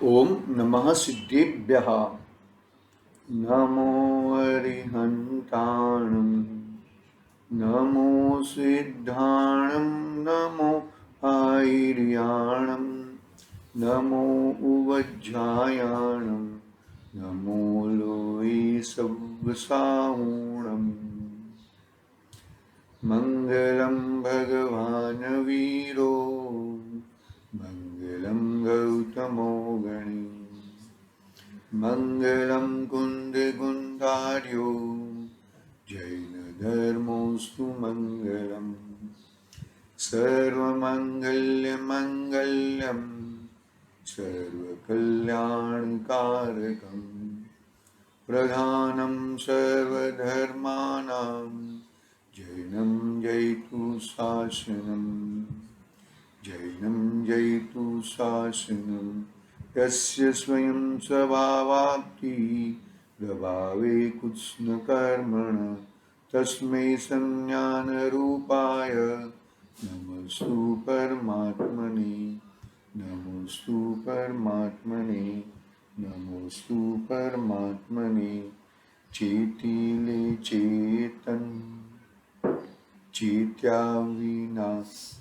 ओम नमः सिद्धेभ्यः। नमो अरिहन्ताणं, नमो सिद्धाणं, नमो आयर्याणं, नमो उवज्झायाणं, नमो लोये सव्वसाहुणम्। मंगलम भगवान वीरो, मंगलम गौतमो गणी, मंगलम कुंद कुंदार्यो, जैन धर्मोस्तु मंगलम। सर्वमंगल्य मंगल्यम, सर्वकल्याणकारकम, प्रधानम सर्वधर्माणां, जैनं जयतु शासनम्, जैनं जयतु शासनम्। यस्य स्वयं स्वभावाप्ति प्रभावे कृत्स्नकर्मण, तस्मै संज्ञानरूपाय नमस्तु परमात्मने, नमस्तु परमात्मने, नमस्तु परमात्मने। चेतिले चेतन, चेत्या विना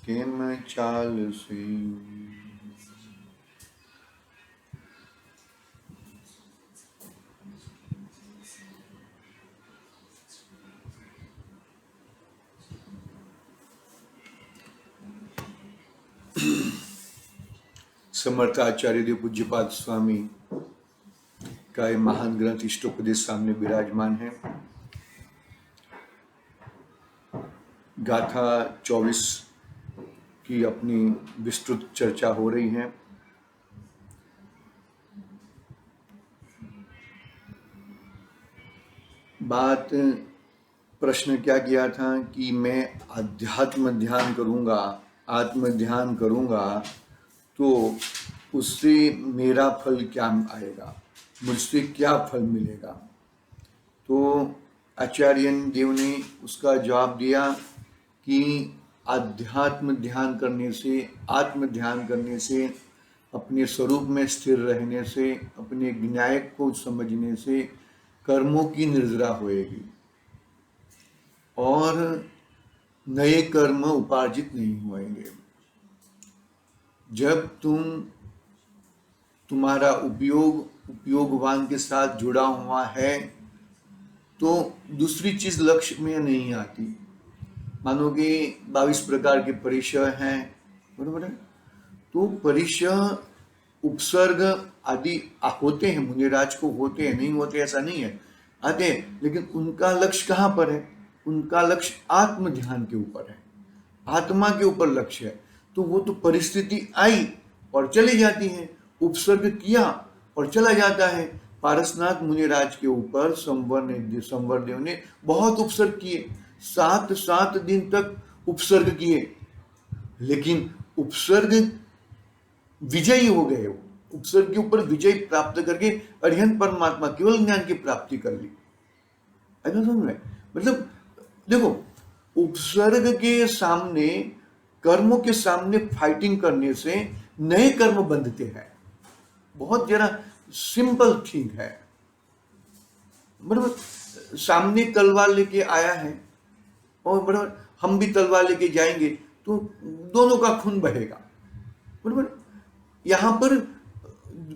किम चालसे। समर्थ आचार्य देव पूज्यपाद स्वामी का ये महान ग्रंथ इष्टोपदेश सामने विराजमान है। गाथा 24 की अपनी विस्तृत चर्चा हो रही है। बात प्रश्न क्या किया था कि मैं अध्यात्म ध्यान करूंगा, आत्म ध्यान करूंगा तो उससे मेरा फल क्या आएगा, मुझसे क्या फल मिलेगा। तो आचार्य देव ने उसका जवाब दिया कि अध्यात्म ध्यान करने से, आत्म ध्यान करने से, अपने स्वरूप में स्थिर रहने से, अपने ज्ञायक को समझने से कर्मों की निर्जरा होएगी और नए कर्म उपार्जित नहीं होंगे। जब तुम्हारा उपयोगवान के साथ जुड़ा हुआ है तो दूसरी चीज लक्ष्य में नहीं आती। मानो कि 22 प्रकार के परिचय हैं, बरोबर है। तो परिचय उपसर्ग आदि होते हैं, मुनिराज को होते हैं, नहीं होते ऐसा नहीं है, आते हैं, लेकिन उनका लक्ष्य कहाँ पर है? उनका लक्ष्य आत्म ध्यान के ऊपर है, आत्मा के ऊपर लक्ष्य है। तो वो तो परिस्थिति आई और चली जाती है, उपसर्ग किया और चला जाता है। पारसनाथ मुनिराज के ऊपर संवर देव ने बहुत उपसर्ग किए, 7 दिन तक उपसर्ग किए, लेकिन उपसर्ग विजयी हो गए। उपसर्ग के ऊपर विजय प्राप्त करके अरिहंत परमात्मा केवल ज्ञान की प्राप्ति कर ली। ऐसा समझ में? मतलब देखो, उपसर्ग के सामने, कर्मों के सामने फाइटिंग करने से नए कर्म बंधते हैं। बहुत जरा सिंपल थिंग है, बराबर। सामने तलवार लेके आया है और बराबर हम भी तलवार लेके जाएंगे तो दोनों का खून बहेगा, बराबर। यहां पर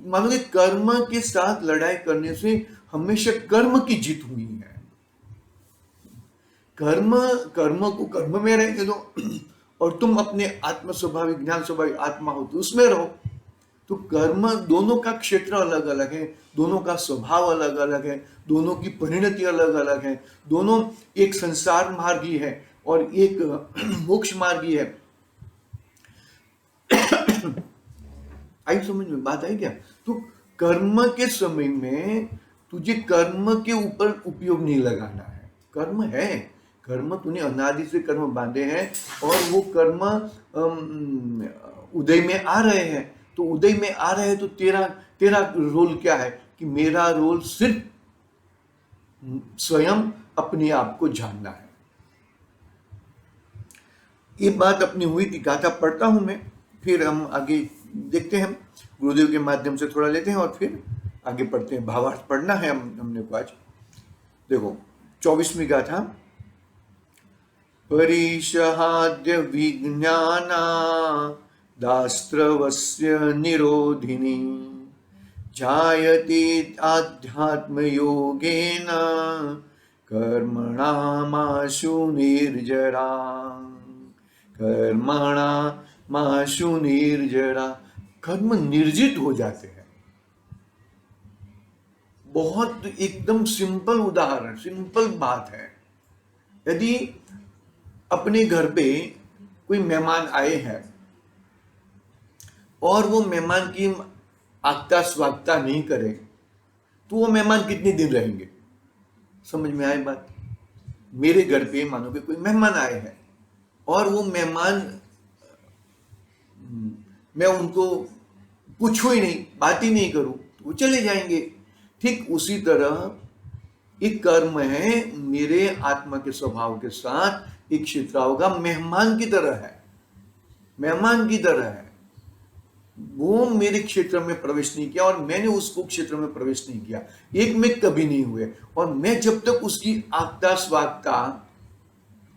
मानो कि कर्म के साथ लड़ाई करने से हमेशा कर्म की जीत हुई है। कर्म को कर्म में रहने दो और तुम अपने आत्म स्वाभाविक, ज्ञान स्वाभाविक आत्मा हो तो उसमें रहो। तो कर्म दोनों का क्षेत्र अलग अलग है, दोनों का स्वभाव अलग अलग है, दोनों की परिणति अलग अलग है, दोनों एक संसार मार्गी है और एक मोक्ष मार्गी है। आई समझ में? बात आई क्या? तो कर्म के समय में तुझे कर्म के ऊपर उपयोग नहीं लगाना है। कर्म है, कर्म तूने अनादि से कर्म बांधे हैं और वो कर्म उदय में आ रहे हैं। तो उदय में आ रहे हैं तो तेरा रोल क्या है? कि मेरा रोल सिर्फ स्वयं अपने आप को जानना है। ये बात अपनी हुई थी, गाथा पढ़ता हूं मैं, फिर हम आगे देखते हैं, गुरुदेव के माध्यम से थोड़ा लेते हैं और फिर आगे पढ़ते हैं। भावार्थ पढ़ना है हमने को आज। देखो 24वीं गाथा। परिषहाद्य विज्ञाना दास्त्रवस्य निरोधिनी जायते आध्यात्मयोगेन कर्मणामाशु निर्जरा। कर्मणामाशु निर्जरा, कर्म निर्जित हो जाते हैं। बहुत एकदम सिंपल उदाहरण, सिंपल बात है। यदि अपने घर पे कोई मेहमान आए हैं और वो मेहमान की आगता स्वागता नहीं करे, तो वो मेहमान कितने दिन रहेंगे? समझ में आए बात? मेरे घर पे मानो कि कोई मेहमान आए हैं और वो मेहमान, मैं उनको पूछूं ही नहीं, बात ही नहीं करूं, तो वो चले जाएंगे। ठीक उसी तरह एक कर्म है मेरे आत्मा के स्वभाव के साथ एक क्षेत्राओं का मेहमान की तरह है, मेहमान की तरह है। वो मेरे क्षेत्र में प्रवेश नहीं किया और मैंने उसको क्षेत्र में प्रवेश नहीं किया, एक में कभी नहीं हुए। और मैं जब तक उसकी आगता स्वागता,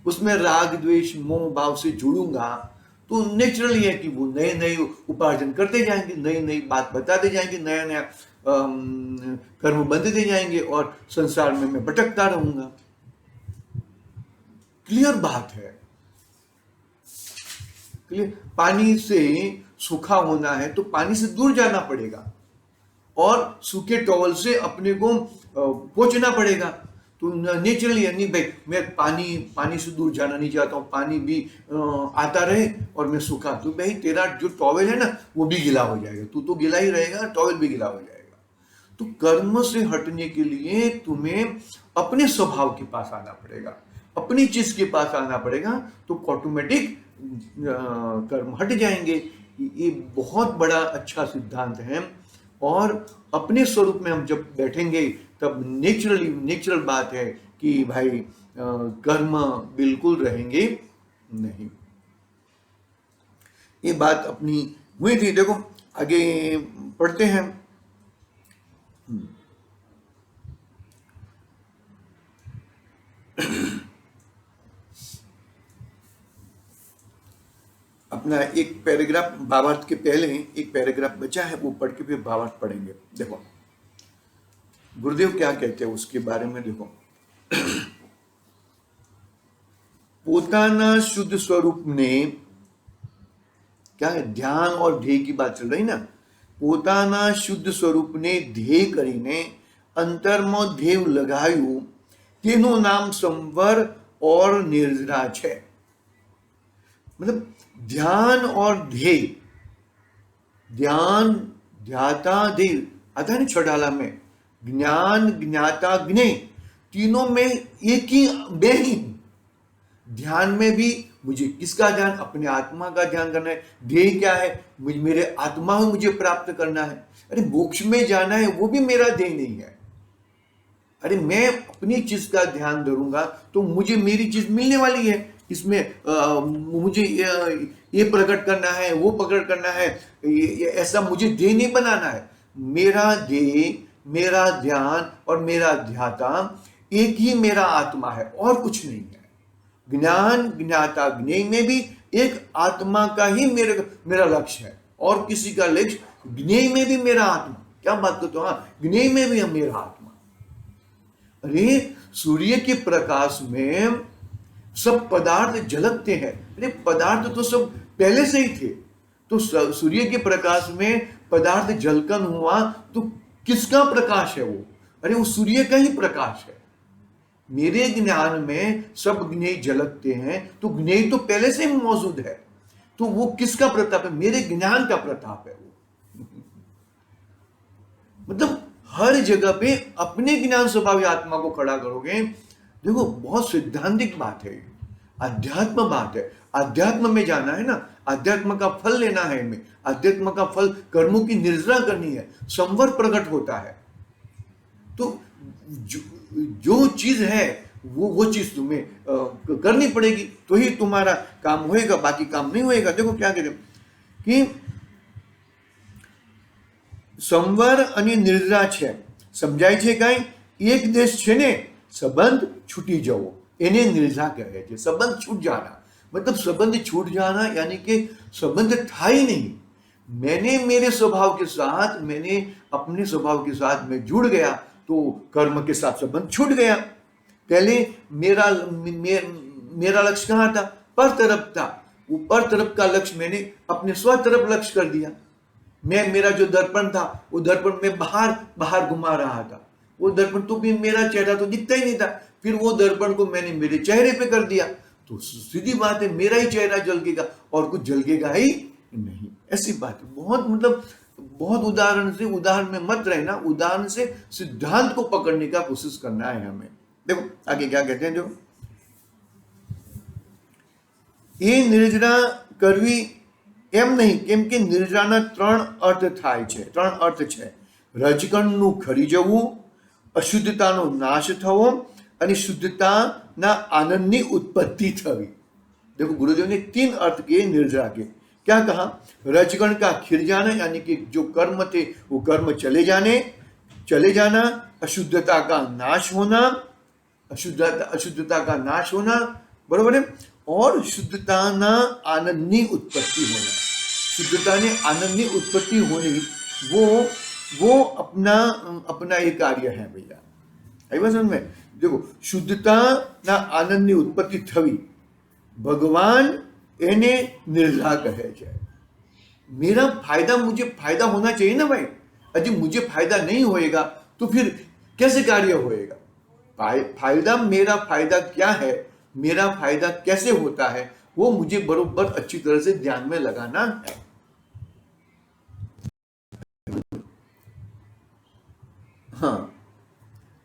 उसमें राग द्वेष मोह भाव से जुड़ूंगा, तो नेचुरली है कि वो नए नए उपार्जन करते जाएंगे, नई नई बात बताते जाएंगे, नया नया कर्म बनते जाएंगे और संसार में मैं भटकता रहूंगा। क्लियर बात है, क्लियर। पानी से सूखा होना है तो पानी से दूर जाना पड़ेगा और सूखे टॉवल से अपने को पोंछना पड़ेगा। तो नेचुरली नहीं भाई, मैं पानी से दूर जाना नहीं चाहता हूँ, पानी भी आता रहे और मैं सूखा, तो भाई तेरा जो टॉवल है ना वो भी गीला हो जाएगा, तू तो गीला ही रहेगा, टॉवल भी गीला हो जाएगा। तो कर्म से हटने के लिए तुम्हें अपने स्वभाव के पास आना पड़ेगा, अपनी चीज के पास आना पड़ेगा, तो ऑटोमेटिक कर्म हट जाएंगे। ये बहुत बड़ा अच्छा सिद्धांत है। और अपने स्वरूप में हम जब बैठेंगे तब नेचुरल बात है कि भाई कर्म बिल्कुल रहेंगे नहीं। ये बात अपनी हुई थी। देखो आगे पढ़ते हैं। अपना एक पैराग्राफ, भावार्थ के पहले एक पैराग्राफ बचा है, वो पढ़ के फिर भावार्थ पढ़ेंगे। देखो गुरुदेव क्या कहते हैं उसके बारे में। देखो पोताना शुद्ध स्वरूप ने, क्या है, ध्यान और ध्येय की बात चल रही ना। पोताना शुद्ध स्वरूप ने ध्येय करीने अंतરમાં ધ્યેય लगायु, તેનું नाम संवर और निर्जरा है। मतलब ध्यान और ध्येय, ध्यान ध्याता ध्येय आता है ना छठाला में, ज्ञान ज्ञाता ज्ञेय, तीनों में एक ही मैं ही। ध्यान में भी मुझे किसका ध्यान? अपने आत्मा का ध्यान करना है। ध्येय क्या है? मेरे आत्मा में मुझे प्राप्त करना है। अरे मोक्ष में जाना है, वो भी मेरा ध्येय नहीं है। अरे मैं अपनी चीज का ध्यान धरूंगा तो मुझे मेरी चीज मिलने वाली है। इसमें मुझे ये प्रकट करना है, वो प्रकट करना है, ऐसा मुझे ध्येय नहीं बनाना है। मेरा ध्येय, मेरा ध्यान और मेरा ध्याता एक ही मेरा आत्मा है और कुछ नहीं है। ज्ञान ज्ञाता ज्ञेय में भी एक आत्मा का ही मेरा लक्ष्य है और किसी का लक्ष्य, ज्ञेय में भी मेरा आत्मा। क्या बात करते हो? हाँ, ज्ञेय में भी मेरा आत्मा। अरे सूर्य के प्रकाश में सब पदार्थ झलकते हैं। अरे पदार्थ तो सब पहले से ही थे, तो सूर्य के प्रकाश में पदार्थ झलकन हुआ तो किसका प्रकाश है वो? अरे वो सूर्य का ही प्रकाश है। मेरे ज्ञान में सब ज्ञेय झलकते हैं तो ज्ञेय तो पहले से ही मौजूद है, तो वो किसका प्रताप है? मेरे ज्ञान का प्रताप है वो। मतलब हर जगह पे अपने ज्ञान स्वभावी आत्मा को खड़ा करोगे। देखो बहुत सिद्धांतिक बात है, अध्यात्म बात है। अध्यात्म में जाना है ना, अध्यात्म का फल लेना है। हमें अध्यात्म का फल कर्मों की निर्जरा करनी है, संवर प्रकट होता है। तो जो चीज है वो चीज तुम्हें करनी पड़ेगी, तो ही तुम्हारा काम होएगा, बाकी काम नहीं होएगा। देखो क्या कहते हैं कि સંવર અને નિર્જરા છે, સમજાય છે કાંઈ? એક દેશ છે ને, સંબંધ छूटी જવો એને નિર્જા કહે છે। संबंध छूट जाना मतलब संबंध छूट जाना यानी कि संबंध था ही नहीं। मैंने मेरे स्वभाव के साथ, मैंने अपने स्वभाव के साथ मैं जुड़ गया तो कर्म के साथ संबंध छूट गया। पहले मेरा लक्ष्य कहाँ था? पर तरफ था। वो पर तरफ का लक्ष्य मैंने अपने स्व तरफ लक्ष्य कर दिया। मेरा जो दर्पण था वो दर्पण में बाहर घुमा रहा था। वो दर्पण तो भी मेरा चेहरा तो दिखता ही नहीं था। फिर वो दर्पण को मैंने मेरे चेहरे पे कर दिया तो सीधी बात है मेरा ही चेहरा झलकेगा और कुछ झलकेगा ही नहीं। ऐसी बात है। बहुत मतलब बहुत उदाहरण में मत रहना, उदाहरण से सिद्धांत को पकड़ने का कोशिश करना है हमें। देखो आगे क्या कहते हैं, जो ये निर्जरा करवी एम नहीं, केम के निर्जराना त्रण अर्थ थाय छे, त्रण अर्थ छे। रजकणનું ખરી જવું, અશુદ્ધતાનો નાશ થવો અને शुद्धताना आनंदની उत्पत्ति थवी। देखो गुरुदेव ने 3 अर्थ किए निर्जरा के। क्या कहा? रजगण का खिर जाना यानी कि जो कर्म थे वो कर्म चले जाना, अशुद्धता का नाश होना, अशुद्धता का नाश होना, बरोबर है, और शुद्धताना आनंदनी उत्पत्ति होना। शुद्धता ने आनंदनी उत्पत्ति होनी वो अपना एक कार्य है भैया। आई बात समझ में? देखो शुद्धता ना आनंदनी उत्पत्ति थवी, भगवान एने निर्जा कहे छे। मेरा फायदा, मुझे फायदा होना चाहिए ना भाई। अजी मुझे फायदा नहीं होएगा तो फिर कैसे कार्य होएगा? फायदा, मेरा फायदा क्या है, मेरा फायदा कैसे होता है, वो मुझे बरोबर अच्छी तरह से ध्यान में लगाना है। हाँ,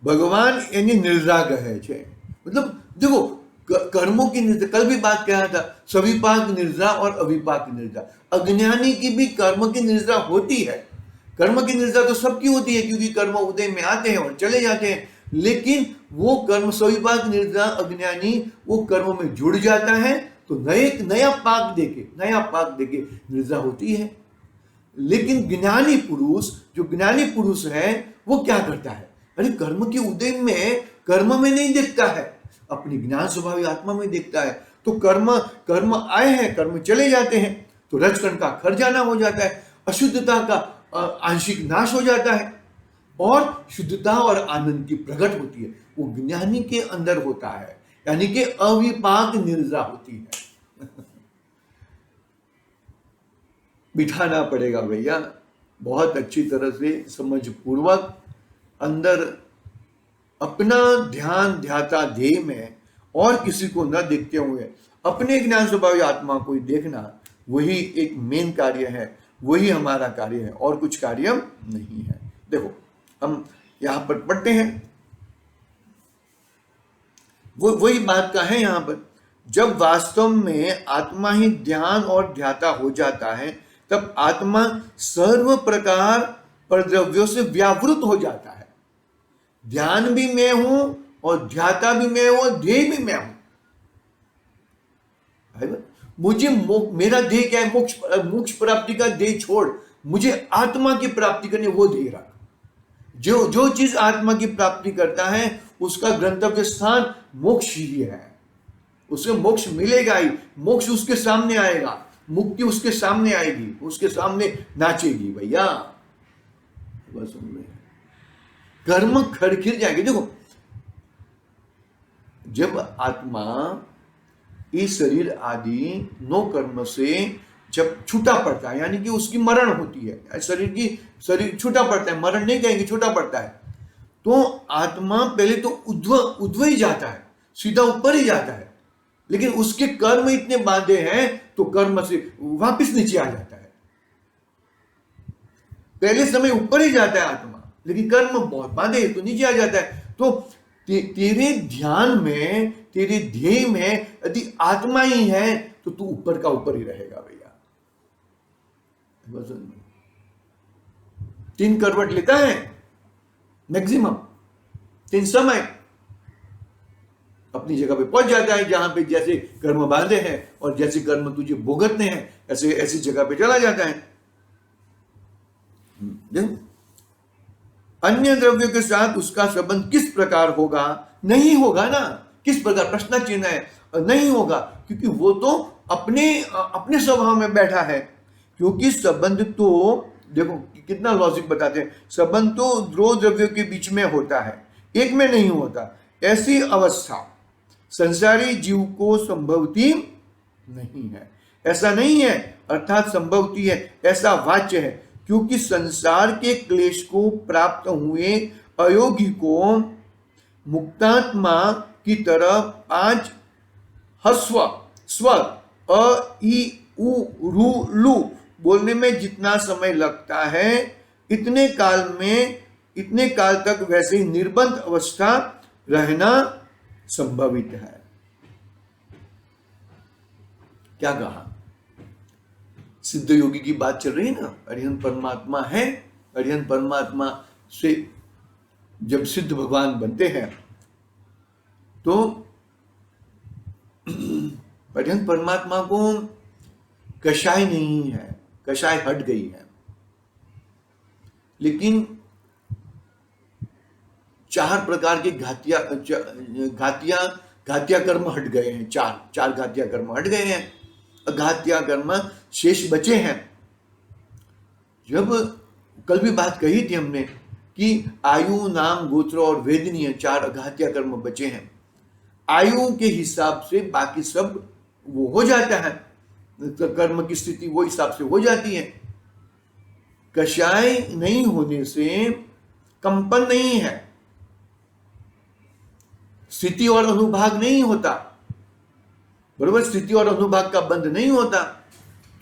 भगवान एनी निर्जा कहे छे। मतलब देखो कर्मों की निर्जा, कल भी बात कहा था, सविपाक निर्जा और अविपाक निर्जा। अज्ञानी की भी कर्म की निर्जा होती है। कर्म की निर्जा तो सबकी होती है क्योंकि कर्म उदय में आते हैं और चले जाते हैं, लेकिन वो कर्म सविपाक निर्जा अज्ञानी वो कर्म में जुड़ जाता है तो नया पाक देके निर्जा होती है। लेकिन ज्ञानी पुरुष, जो ज्ञानी पुरुष है वो क्या करता है? अरे कर्म के उदय में कर्म में नहीं देखता है, अपनी ज्ञान स्वभावी आत्मा में देखता है। तो कर्म आए हैं, कर्म चले जाते हैं तो रजकण का खर जाना हो जाता है, अशुद्धता का आंशिक नाश हो जाता है और शुद्धता और आनंद की प्रकट होती है। वो ज्ञानी के अंदर होता है, यानी कि अविपाक निर्जा होती है। बिठाना पड़ेगा भैया, बहुत अच्छी तरह से समझ पूर्वक अंदर अपना ध्यान ध्याता ध्येय में और किसी को न देखते हुए अपने ज्ञान स्वभावी आत्मा को ही देखना, वही एक मेन कार्य है, वही हमारा कार्य है और कुछ कार्य नहीं है। देखो हम यहां पर पढ़ते हैं, वही बात का है यहां पर। जब वास्तव में आत्मा ही ध्यान और ध्याता हो जाता है तब आत्मा सर्व प्रकार परद्रव्यों से व्यावृत हो जाता है। ध्यान भी मैं हूं और ध्याता भी मैं हूं और ध्येय भी मैं हूं। मुझे मेरा ध्येय क्या है? मोक्ष प्राप्ति का ध्येय छोड़, मुझे आत्मा की प्राप्ति करनी, वो ध्येय रख। जो चीज आत्मा की प्राप्ति करता है उसका गंतव्य स्थान मोक्ष ही है। उसे मोक्ष मिलेगा ही, मोक्ष उसके सामने आएगा, मुक्ति उसके सामने आएगी, उसके सामने नाचेगी भैया। बस कर्म खरखिर जाएगी। देखो जब आत्मा इस शरीर आदि नो कर्म से जब छूटा पड़ता है, यानी कि उसकी मरण होती है, शरीर छूटा पड़ता है, मरण नहीं कहेंगे, छूटा पड़ता है, तो आत्मा पहले तो उद्व ही जाता है, सीधा ऊपर ही जाता है, लेकिन उसके कर्म इतने बांधे हैं तो कर्म से वापस नीचे आ जाता है। पहले समय ऊपर ही जाता है आत्मा, लेकिन कर्म बहुत बांधे तो नीचे आ जाता है। तो तेरे ध्यान में, तेरे ध्येय में यदि आत्मा ही है तो तू ऊपर का ऊपर ही रहेगा भैया। 3 करवट लेता है मैक्सिमम, 3 समय अपनी जगह पे पहुंच जाता है जहां पे जैसे कर्म बांधे हैं और जैसे कर्म तुझे भुगतने हैं ऐसी जगह पे चला जाता है। अन्य द्रव्य के साथ उसका संबंध किस प्रकार होगा? नहीं होगा ना। किस प्रकार, प्रश्न चिन्ह है, नहीं होगा, क्योंकि वो तो अपने अपने स्वभाव में बैठा है। क्योंकि संबंध तो देखो कितना लॉजिक बताते हैं, संबंध तो दो द्रव्यों के बीच में होता है, एक में नहीं होता। ऐसी अवस्था संसारी जीव को संभवती नहीं है। ऐसा नहीं है अर्थात संभवती है, ऐसा वाच्य है। क्योंकि संसार के क्लेश को प्राप्त हुए अयोगी को मुक्तात्मा की तरह 5 हस्व स्वर अ ई उ रु लु बोलने में जितना समय लगता है, इतने काल तक वैसे ही निर्बंध अवस्था रहना संभवित है। क्या कहा? सिद्ध योगी की बात चल रही है ना, अरिहंत परमात्मा है। अरिहंत परमात्मा से जब सिद्ध भगवान बनते हैं तो अरिहंत परमात्मा को कषाय नहीं है, कषाय हट गई है, लेकिन 4 प्रकार के घातिया कर्म हट गए हैं। चार घातिया कर्म हट गए हैं, अघातिया कर्म शेष बचे हैं। जब कल भी बात कही थी हमने कि आयु, नाम, गोत्र और वेदनीय 4 अघातिया कर्म बचे हैं। आयु के हिसाब से बाकी सब वो हो जाता है, तो कर्म की स्थिति वो हिसाब से हो जाती है। कषाय नहीं होने से कंपन नहीं है, स्थिति और अनुभाग नहीं होता, बरोबर, स्थिति और अनुभाग का बंध नहीं होता।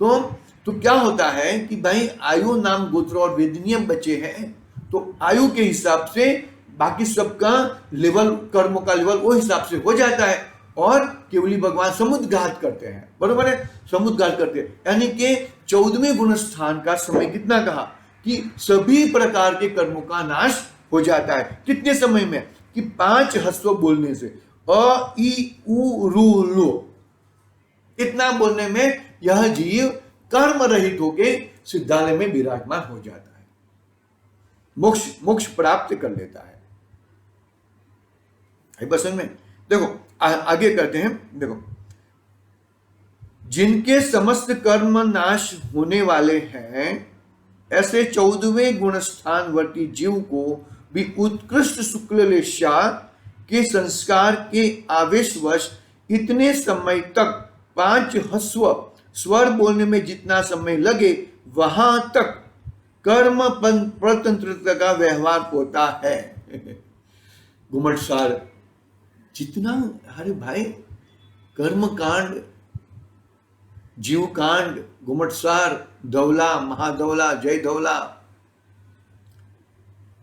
तो क्या होता है कि भाई आयु, नाम, गोत्र और वेदनीय बचे हैं, तो आयु के हिसाब से बाकी सबका लेवल, कर्म का लेवल वो हिसाब से हो जाता है। और केवली भगवान समुद्घात करते हैं, बरोबर है, समुद्घात करते हैं। यानी कि 14वें गुण स्थान का समय कितना कहा कि सभी प्रकार के कर्मों का नाश हो जाता है। कितने समय में? कि 5 हस्व बोलने से, अ ई उ रु लो, इतना बोलने में यह जीव कर्म रहित होके सिद्धालय में विराजमान हो जाता है, मोक्ष प्राप्त कर लेता है। बस में देखो आगे करते हैं। देखो, जिनके समस्त कर्म नाश होने वाले हैं, ऐसे 14वें गुण स्थानवर्ती जीव को भी उत्कृष्ट शुक्लेशा के संस्कार के आवेशवश इतने समय तक 5 हस्व स्वर बोलने में जितना समय लगे, वहां तक कर्म प्रतंत्रता का व्यवहार होता है। घुमटसार जितना, अरे भाई, कर्म कांड, जीव कांड, घुमटसार, धवला, महाधवला, जय धवला,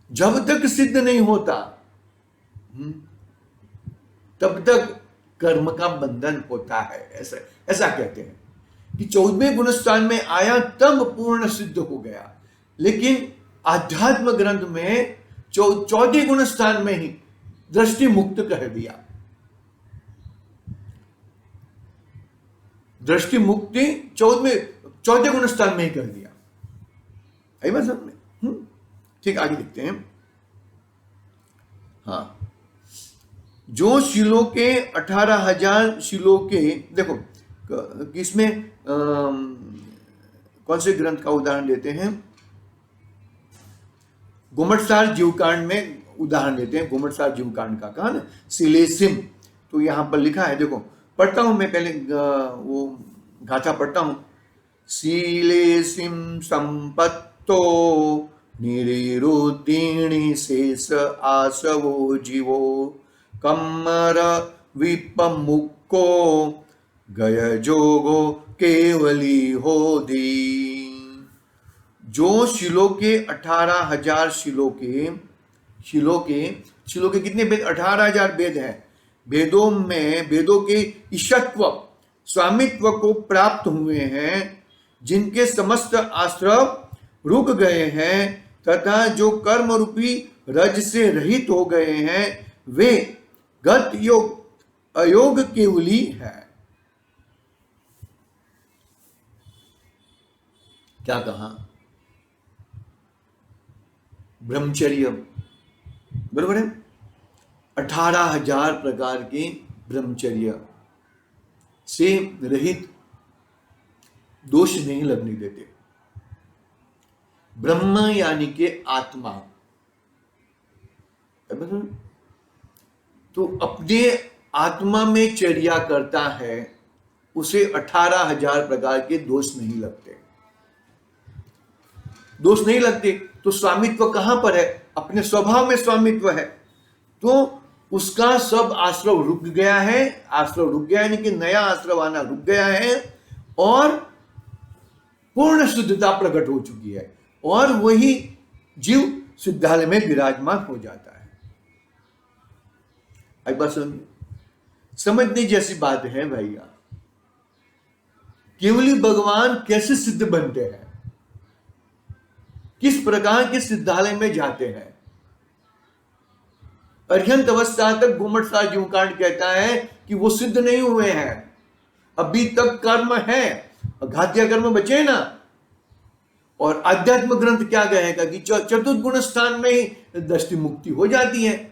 जब तक सिद्ध नहीं होता तब तक कर्म का बंधन होता है। ऐसा कहते हैं कि 14वें गुणस्थान में आया तब पूर्ण सिद्ध हो गया, लेकिन आध्यात्म ग्रंथ में 14वें गुणस्थान में ही दृष्टि मुक्त कह दिया। दृष्टि मुक्ति 14वें गुणस्थान में ही कर दिया। आई बात समझ में? ठीक, आगे लिखते हैं। हाँ, जो शिलों के 18,000 शिलों के, देखो किसमें कौन से ग्रंथ का उदाहरण देते हैं? घुमटसार जीवकांड में उदाहरण देते हैं। घुमटसार जीवकांड का कहा ना, सिलेसिम, तो यहां पर लिखा है, देखो पढ़ता हूं मैं, पहले वो गाथा पढ़ता हूं। सीलेसिम संपत्तो निरुद्दीणी शेष आसवो जीवो कम्मर विपमुक्को गय जोगो केवली हो दी। जो शिलों के 18,000 शिलों के कितने वेद? 18,000 वेद हैं। वेदों के ईशत्व, स्वामित्व को प्राप्त हुए हैं, जिनके समस्त आश्रव रुक गए हैं तथा जो कर्म रूपी रज से रहित हो गए हैं, वे गत योग अयोग केवली है। क्या कहा? ब्रह्मचर्य, बरोबर है, 18,000 प्रकार के ब्रह्मचर्य से रहित, दोष नहीं लगने देते। ब्रह्म यानी के आत्मा, तो अपने आत्मा में चर्या करता है, उसे 18,000 प्रकार के दोष नहीं लगते। दोष नहीं लगते तो स्वामित्व कहां पर है? अपने स्वभाव में स्वामित्व है, तो उसका सब आश्रव रुक गया है। आश्रव रुक गया यानी कि नया आश्रव आना रुक गया है और पूर्ण शुद्धता प्रकट हो चुकी है, और वही जीव सिद्धालय में विराजमान हो जाता है। एक बात समझने जैसी बात है भैया, केवली भगवान कैसे सिद्ध बनते हैं, किस प्रकार के सिद्धालय में जाते हैं। अर्हंत अवस्था तक घुमट सा जीवकांड कहता है कि वो सिद्ध नहीं हुए हैं, अभी तक कर्म है, अघात्य कर्म बचे ना। और आध्यात्म ग्रंथ क्या कहेगा कि चतुर्थ गुण स्थान में ही दृष्टि मुक्ति हो जाती है।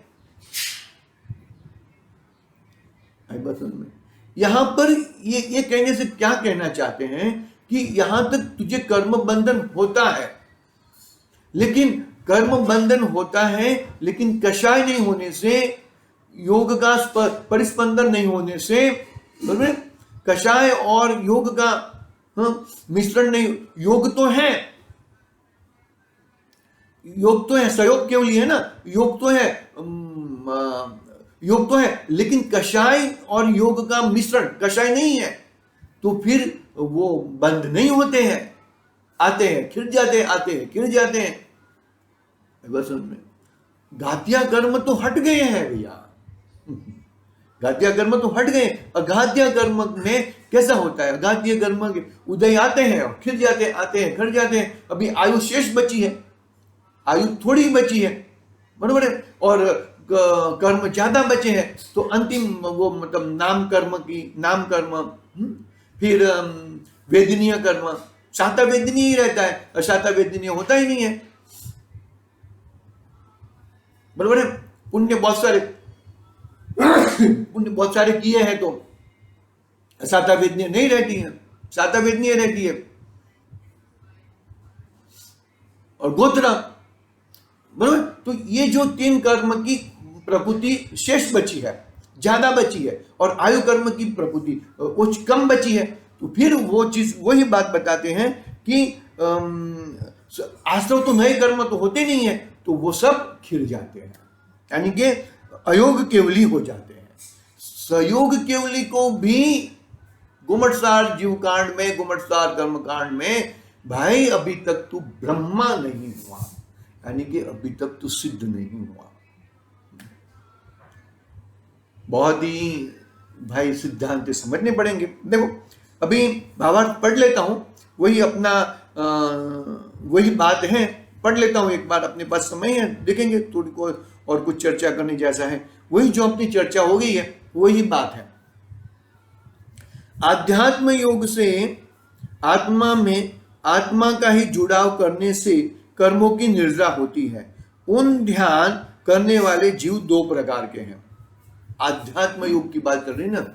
यहां पर ये कहने से क्या कहना चाहते हैं कि यहां तक तुझे कर्म बंधन होता है, लेकिन कर्म बंधन होता है, लेकिन कषाय नहीं होने से, योग का परिस्पंदन नहीं होने से, कषाय और योग का मिश्रण नहीं। योग तो है, योग तो है, सहयोग केवल है ना, योग तो है, योग तो है, लेकिन कषाय और योग का मिश्रण, कषाय नहीं है, तो फिर वो बंद नहीं होते हैं, आते हैं खिर जाते हैं, आते हैं खिर जाते हैं। बस उनमें घातिया कर्म तो हट गए हैं भैया, घातिया कर्म तो हट गए। अघात्य कर्म में कैसा होता है? अघात्य कर्म के उदय आते हैं और खिर जाते हैं, आते हैं खिर जाते हैं। अभी आयु शेष बची है, आयु थोड़ी बची है, बराबर है, और कर्म ज्यादा बचे हैं, तो अंतिम वो मतलब नाम कर्म, फिर वेदनीय कर्म, शाता वेदनीय ही रहता है, अशाता वेदनीय होता ही नहीं है, बराबर है। पुण्य बहुत सारे किए हैं तो शाता वेदनीय नहीं रहती है, शाता वेदनीय रहती है। और गोत्रा, बराबर, तो ये जो 3 कर्म की प्रकृति शेष बची है, ज्यादा बची है, और आयु कर्म की प्रकृति कुछ कम बची है, तो फिर वो चीज, वही बात बताते हैं कि आश्रव तो नए कर्म तो होते नहीं है, तो वो सब खिर जाते हैं, यानी कि अयोग केवली हो जाते हैं। सयोग केवली को भी गुमटसार जीवकांड में, गुमटसार कर्मकांड में, भाई अभी तक तू ब्रह्मा नहीं हुआ, यानी कि अभी तक तू सिद्ध नहीं हुआ। बहुत ही भाई सिद्धांत समझने पड़ेंगे। देखो अभी भावार्थ पढ़ लेता हूं, वही अपना वही बात है, पढ़ लेता हूं एक बार, अपने पास समय है, देखेंगे थोड़ी को और कुछ चर्चा करने जैसा है। वही जो अपनी चर्चा हो गई है वही बात है। आध्यात्म योग से आत्मा में आत्मा का ही जुड़ाव करने से कर्मों की निर्जा होती है। उन ध्यान करने वाले जीव 2 प्रकार के हैं। आध्यात्म योग की बात कर रहे हैं ना,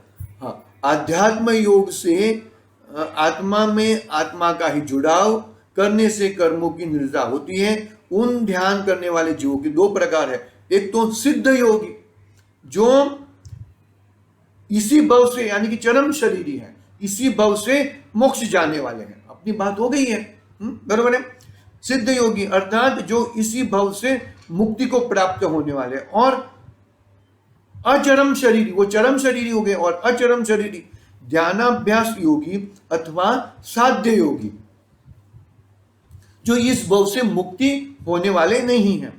हाँ, आध्यात्म योग से आत्मा में आत्मा का ही जुड़ाव करने से कर्मों की निर्जा होती है। उन ध्यान करने वाले जीवों के 2 प्रकार है। एक तो सिद्ध योगी, जो इसी भव से, यानी कि चरम शरीरी है, इसी भव से मोक्ष जाने वाले हैं। अपनी बात हो गई है, बराबर है। सिद्ध योगी अर्थात जो इसी भव से मुक्ति को प्राप्त होने वाले, और अचरम शरीरी, वो चरम शरीरी हो गए, और अचरम शरीरी ध्यानाभ्यास योगी अथवा साध्य योगी, जो इस भव से मुक्ति होने वाले नहीं है।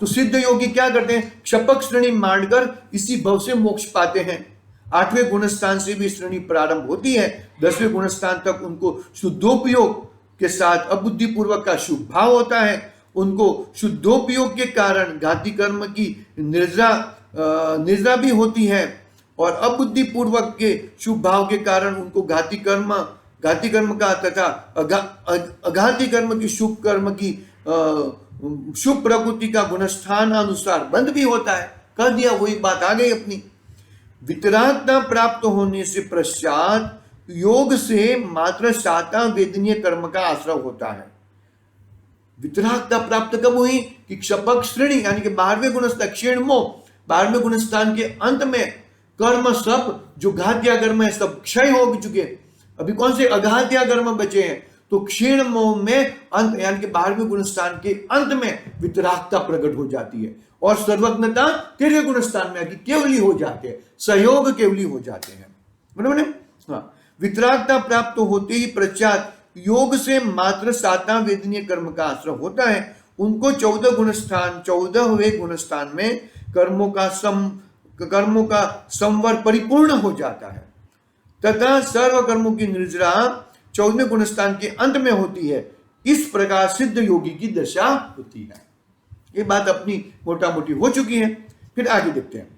तो सिद्ध योगी क्या करते हैं? क्षपक श्रेणी मांडकर इसी भव से मोक्ष पाते हैं। 8वें गुणस्थान से भी श्रेणी प्रारंभ होती है। 10वें गुणस्थान तक उनको शुद्धोपयोग के साथ अबुद्धि पूर्वक का शुभ भाव होता है। उनको शुद्धोपयोग के कारण घाती कर्म की निर्जा भी होती है, और अबुद्धि पूर्वक के शुभ भाव के कारण उनको घाती कर्म का तथा अघाती कर्म की शुभ कर्म की शुभ प्रकृति का गुणस्थान अनुसार बंध भी होता है। कह दिया, वही बात आ गई अपनी। वितरागता प्राप्त होने से पश्चात योग से मात्र साता वेदनीय कर्म का आश्रय होता है। वितरागता प्राप्त कब हुई कि क्षपक श्रेणी यानी कि 12वें गुणस्थान क्षीण मोह 12वें गुणस्थान के अंत में कर्म सब जो घात्या कर्म है सब क्षय हो चुके। अभी कौन से अघात्या कर्म बचे हैं? तो क्षीण मोह में अंत यानी कि 12वें गुणस्थान के अंत में वितरागता प्रकट हो जाती है और सर्वज्ञता 13वें गुणस्थान में आके केवली हो जाते हैं, सहयोग केवली हो जाते हैं। बराबर है? हाँ, वितरागता प्राप्त होते ही पश्चात योग से मात्र सातवां वेदनीय कर्म का आश्रय होता है। उनको 14वें गुणस्थान में कर्मों का संवर परिपूर्ण हो जाता है तथा सर्व कर्मों की निर्जरा 14वें गुणस्थान के अंत में होती है। इस प्रकार सिद्ध योगी की दशा होती है। ये बात अपनी मोटा मोटी हो चुकी है। फिर आगे देखते हैं।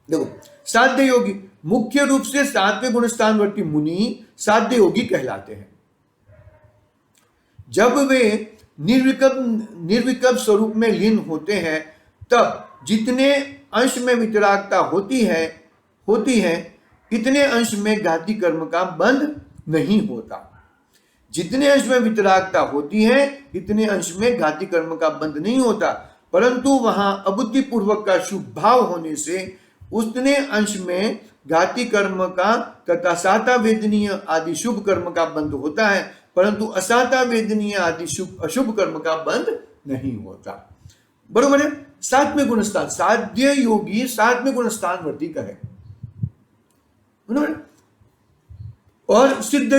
देखो, साध्य योगी मुख्य रूप से 7वें गुणस्थानवर्ती मुनि साध्य योगी कहलाते हैं। जब वे निर्विकल्प स्वरूप में लीन होते हैं तब जितने अंश में वितरागता होती है इतने अंश में घाती कर्म का बंध नहीं होता। जितने अंश में वितरागता होती है इतने अंश में घाती कर्म का बंध नहीं होता, परंतु वहां अबुद्धि पूर्वक का शुभ भाव होने से उतने अंश में घाती कर्म का तथा साता वेदनीय आदि शुभ कर्म का बंध होता है, परंतु असाता वेदनीय आदि अशुभ कर्म का बंध नहीं होता। बरोबर है? 7वें गुणस्थान साध्य योगी 7वें गुणस्थानवर्ती का है। बरोबर? और सिद्ध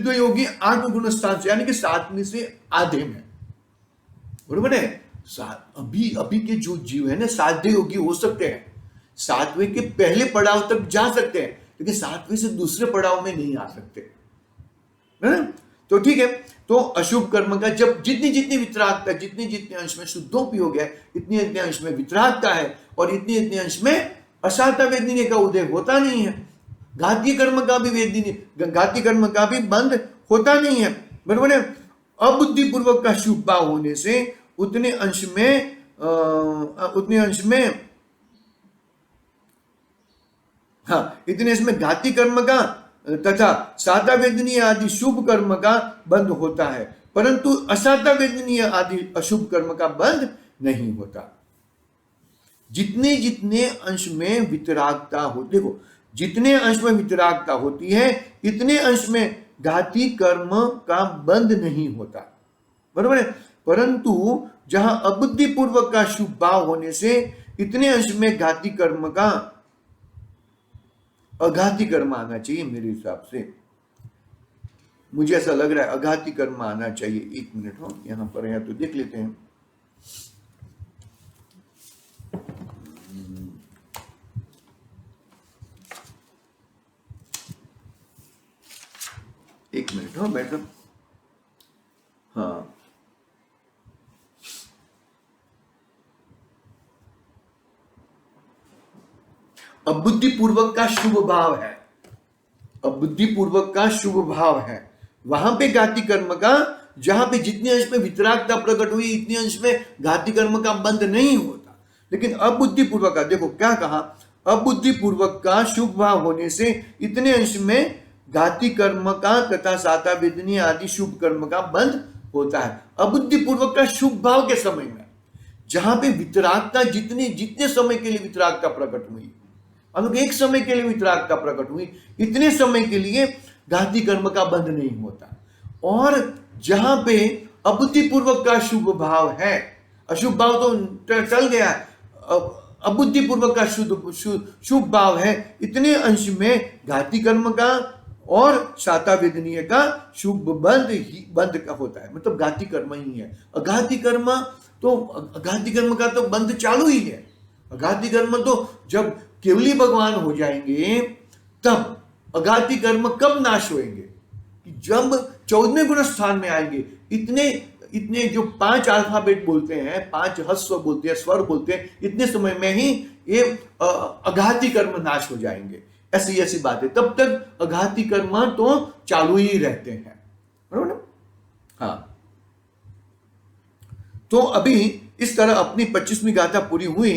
योगी 8वें गुणस्थान से यानी कि 7वें से आधे में। बरोबर है? अभी के जो जीव है ना साध्य योगी हो सकते हैं, 7वें के पहले पड़ाव तक जा सकते हैं, लेकिन 7वें से दूसरे पड़ाव में नहीं आ सकते, है ना? तो ठीक है। तो अशुभ कर्म का जब जितनी वितरागता जितने अंश में शुद्धोपयोग है इतने अंश में वितरागता है और इतने अंश में असाता वेदनीय का उदय होता नहीं है। घाती कर्म का भी बंध होता नहीं है। बराबर है? अबुद्धि पूर्वक का शुभ भाव होने से उतने अंश में घाती कर्म का तथा साता वेदनीय आदि शुभ कर्म का बंध होता है, परंतु असाता वेदनीय आदि अशुभ कर्म का बंध नहीं होता। जितने अंश में वितरागता हो, देखो जितने अंश में वितरागता होती है इतने अंश में घाती कर्म का बंध नहीं होता। बराबर है? परंतु जहां अबुद्धि पूर्वक का शुभ भाव होने से इतने अंश में घाती कर्म का अघाती कर्म आना चाहिए। मेरे हिसाब से मुझे ऐसा लग रहा है अघाती कर्म आना चाहिए। 1 मिनट हो, यहां पर है तो देख लेते हैं। एक मिनट हो बैठो। हाँ, अबुद्धि पूर्वक का शुभ भाव है, अबुद्धि पूर्वक का शुभ भाव है वहां पे घाती कर्म का, जहां पे जितने अंश में वितरागता प्रकट हुई इतने अंश में घाती कर्म का बंध नहीं होता। लेकिन अबुद्धि पूर्वक का, देखो क्या कहा, अबुद्धि पूर्वक का शुभ भाव होने से इतने अंश में घाती कर्म का तथा साता वेदनीय आदि शुभ कर्म का बंध होता है। अबुद्धि पूर्वक का शुभ भाव के समय में जहां पे वितरागता जितने समय के लिए वितरागता प्रकट हुई, अगर एक समय के लिए वितरागता प्रकट हुई इतने समय के लिए घाती कर्म का बंध नहीं होता। और जहां पे अबुद्धि पूर्वक का शुभ भाव है, अशुभ भाव तो चल गया, अबुद्धि पूर्वक का शुभ भाव है, इतने अंश में घाती कर्म का और साता वेदनीय का शुभ बंध का होता है, मतलब घाती कर्म ही है। अघाती कर्म का तो बंध चालू ही है। अघाती कर्म तो जब केवली भगवान हो जाएंगे तब अघाती कर्म कब नाश होंगे? जब 14वें गुण स्थान में आएंगे। इतने जो 5 अल्फाबेट बोलते हैं, 5 हस्व बोलते हैं, स्वर बोलते हैं, इतने समय में ही ये अघाती कर्म नाश हो जाएंगे। ऐसी बात है। तब तक अघाती कर्म तो चालू ही रहते हैं। बराबर ना? हाँ, तो अभी इस तरह अपनी 25वीं गाथा पूरी हुई।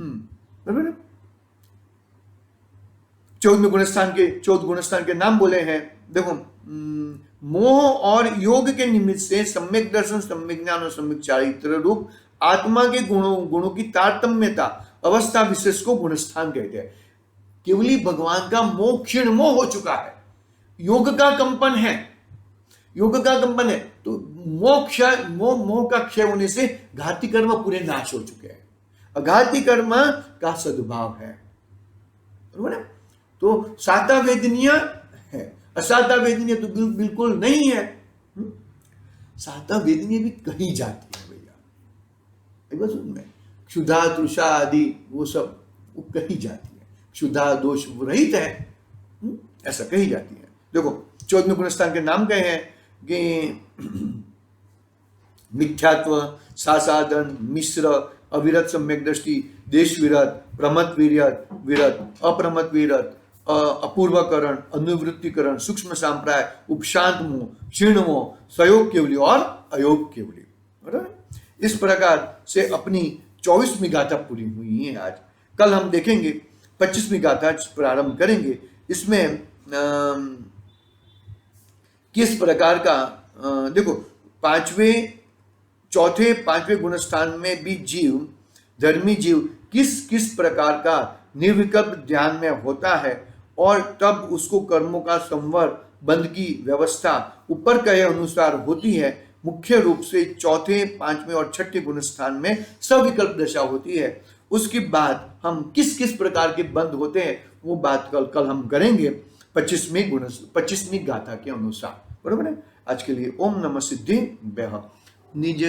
बराबर है। 14 गुणस्थान के नाम बोले हैं। देखो, मोह और योग के निमित्त से सम्यक दर्शन, सम्यक ज्ञान और सम्यक चारित्र रूप आत्मा के गुणों की तारतम्यता अवस्था विशेष को गुणस्थान कहते हैं। केवली भगवान का मोह क्षीण मोह हो चुका है, योग का कंपन है, योग का कंपन है, तो मोह का क्षय होने से घाती कर्म पूरे नाश हो चुके हैं। अघाती कर्म का सद्भाव है, बराबर है। तो साता वेदनीय है, असाता वेदनीय तो बिल्कुल नहीं है। साता वेदनीय भी कहीं जाती है भैया, एक बार सुन में क्षुधा तृषा आदि वो सब वो कहीं जाती है, क्षुधा दोष रहित है, ऐसा कही जाती है। देखो 14वें गुणस्थान के नाम कहे हैं कि मिथ्यात्व, सासाधन, मिश्र, अविरत सम्यक दृष्टि, देश विरत, प्रमत विरत, अप्रमत विरत, अपूर्वकरण, अनुवृत्तिकरण, सूक्ष्म सांप्राय, उपशांत मोह, क्षीण मोह, सहयोग केवली और अयोग केवली। बराबर। इस प्रकार से अपनी 24वीं गाथा पूरी हुई है आज। कल हम देखेंगे 25वीं गाथा प्रारंभ करेंगे। इसमें किस प्रकार का देखो, चौथे पांचवें गुणस्थान में भी जीव, धर्मी जीव किस प्रकार का निर्विकल्प ध्यान में होता है और तब उसको कर्मों का संवर बंद की व्यवस्था ऊपर कहे अनुसार होती है। मुख्य रूप से चौथे, पांचवें और छठे गुणस्थान में सविकल्प दशा होती है। उसके बाद हम किस प्रकार के बंद होते हैं वो बात कल हम करेंगे 25वीं गाथा के अनुसार। बरोबर है। आज के लिए ओम नमः सिद्धि निज